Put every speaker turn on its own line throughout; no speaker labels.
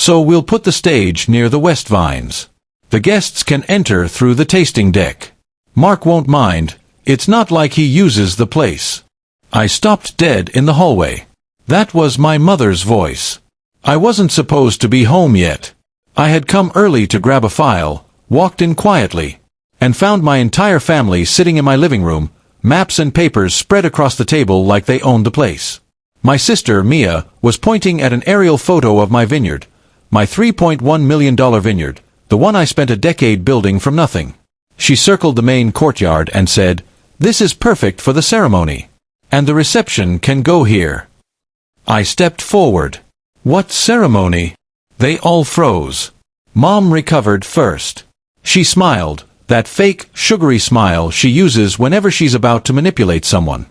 So we'll put the stage near the west vines. The guests can enter through the tasting deck. Mark won't mind. It's not like he uses the place." I stopped dead in the hallway. That was my mother's voice. I wasn't supposed to be home yet. I had come early to grab a file, walked in quietly, and found my entire family sitting in my living room, maps and papers spread across the table like they owned the place. My sister, Mia, was pointing at an aerial photo of my vineyard, my $3.1 million vineyard, the one I spent a decade building from nothing. She circled the main courtyard and said, "This is perfect for the ceremony. And the reception can go here." I stepped forward. "What ceremony?" They all froze. Mom recovered first. She smiled, that fake, sugary smile she uses whenever she's about to manipulate someone.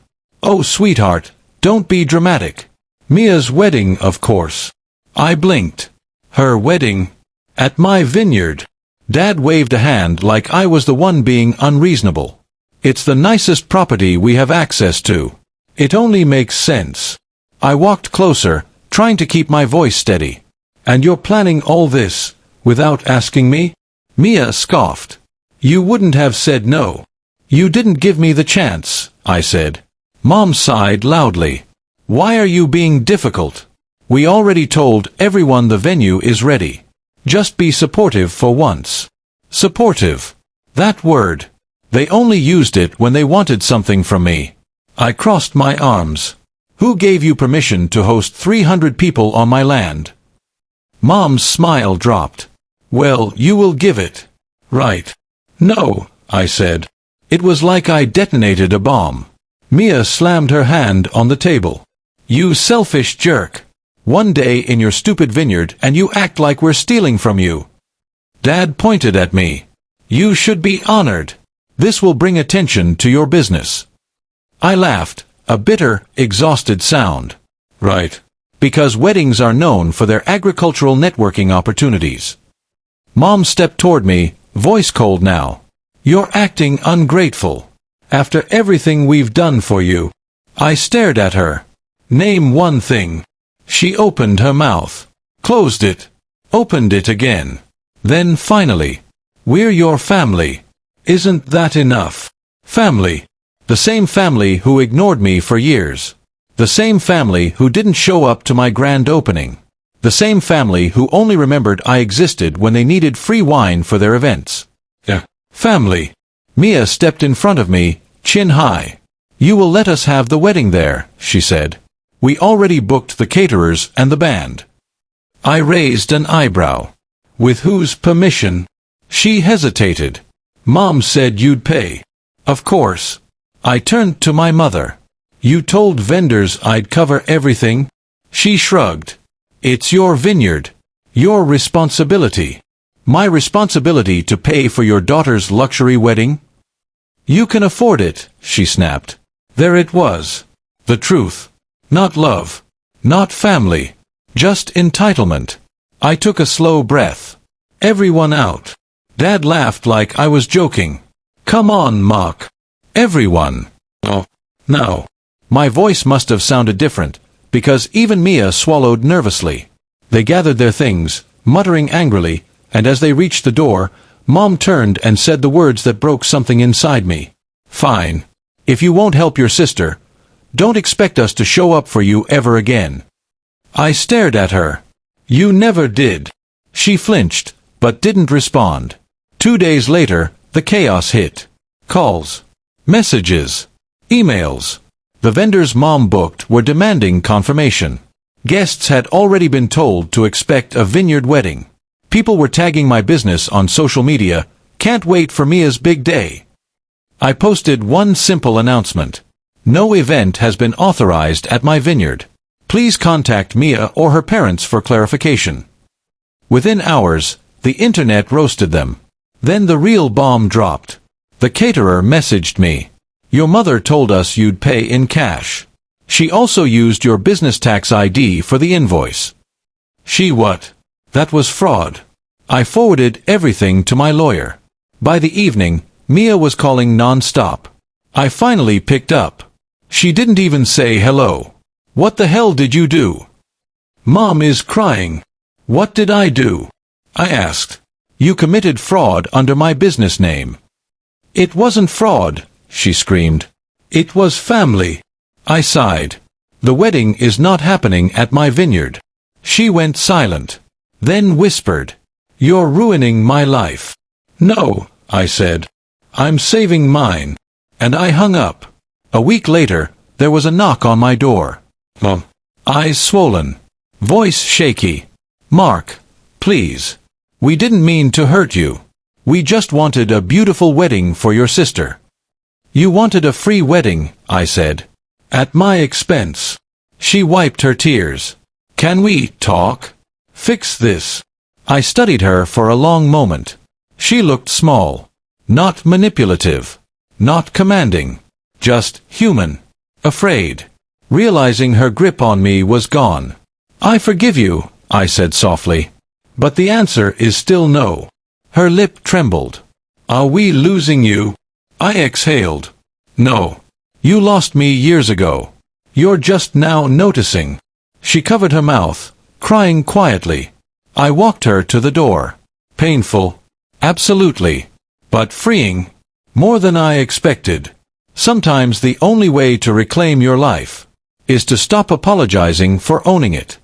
"Oh, sweetheart, don't be dramatic. Mia's wedding, of course." I blinked. "Her wedding? At my vineyard?" Dad waved a hand like I was the one being unreasonable. "It's the nicest property we have access to. It only makes sense." I walked closer, trying to keep my voice steady. "And you're planning all this, without asking me?" Mia scoffed. "You wouldn't have said no." "You didn't give me the chance," I said. Mom sighed loudly. "Why are you being difficult? We already told everyone the venue is ready. Just be supportive for once." Supportive. That word. They only used it when they wanted something from me. I crossed my arms. "Who gave you permission to host 300 people on my land?" Mom's smile dropped. "Well, you will give it. Right." "No," I said. It was like I detonated a bomb. Mia slammed her hand on the table. "You selfish jerk. One day in your stupid vineyard and you act like we're stealing from you." Dad pointed at me. "You should be honored. This will bring attention to your business." I laughed, a bitter, exhausted sound. "Right. Because weddings are known for their agricultural networking opportunities." Mom stepped toward me, voice cold now. "You're acting ungrateful. After everything we've done for you." I stared at her. "Name one thing." She opened her mouth, closed it, opened it again. Then finally, "We're your family. Isn't that enough?" Family. The same family who ignored me for years. The same family who didn't show up to my grand opening. The same family who only remembered I existed when they needed free wine for their events. Family. Mia stepped in front of me, chin high. "You will let us have the wedding there," she said. "We already booked the caterers and the band." I raised an eyebrow. "With whose permission?" She hesitated. "Mom said you'd pay." "Of course." I turned to my mother. "You told vendors I'd cover everything?" She shrugged. "It's your vineyard. Your responsibility." "My responsibility to pay for your daughter's luxury wedding?" "You can afford it," she snapped. There it was. The truth. Not love. Not family. Just entitlement. I took a slow breath. "Everyone out." Dad laughed like I was joking. "Come on, Mark. Everyone." "Oh, no." My voice must have sounded different, because even Mia swallowed nervously. They gathered their things, muttering angrily, and as they reached the door, Mom turned and said the words that broke something inside me. "Fine. If you won't help your sister, don't expect us to show up for you ever again." I stared at her. "You never did." She flinched, but didn't respond. 2 days later, the chaos hit. Calls. Messages. Emails. The vendors Mom booked were demanding confirmation. Guests had already been told to expect a vineyard wedding. People were tagging my business on social media. "Can't wait for Mia's big day." I posted one simple announcement. "No event has been authorized at my vineyard. Please contact Mia or her parents for clarification." Within hours, the internet roasted them. Then the real bomb dropped. The caterer messaged me. "Your mother told us you'd pay in cash. She also used your business tax ID for the invoice." She what? That was fraud. I forwarded everything to my lawyer. By the evening, Mia was calling non-stop. I finally picked up. She didn't even say hello. "What the hell did you do?" "Mom is crying." What did I do? I asked. You committed fraud under my business name. It wasn't fraud, she screamed. It was family. I sighed. The wedding is not happening at my vineyard. She went silent, then whispered, You're ruining my life. No, I said. I'm saving mine. And I hung up. A week later, there was a knock on my door. Mom. Eyes swollen. Voice shaky. Mark, please. We didn't mean to hurt you. We just wanted a beautiful wedding for your sister. You wanted a free wedding, I said. At my expense. She wiped her tears. Can we talk? Fix this. I studied her for a long moment. She looked small. Not manipulative. Not commanding. Just human. Afraid. Realizing her grip on me was gone. I forgive you, I said softly. But the answer is still no. Her lip trembled. Are we losing you? I exhaled. No. You lost me years ago. You're just now noticing. She covered her mouth, crying quietly. I walked her to the door. Painful. Absolutely. But freeing. More than I expected. Sometimes the only way to reclaim your life is to stop apologizing for owning it.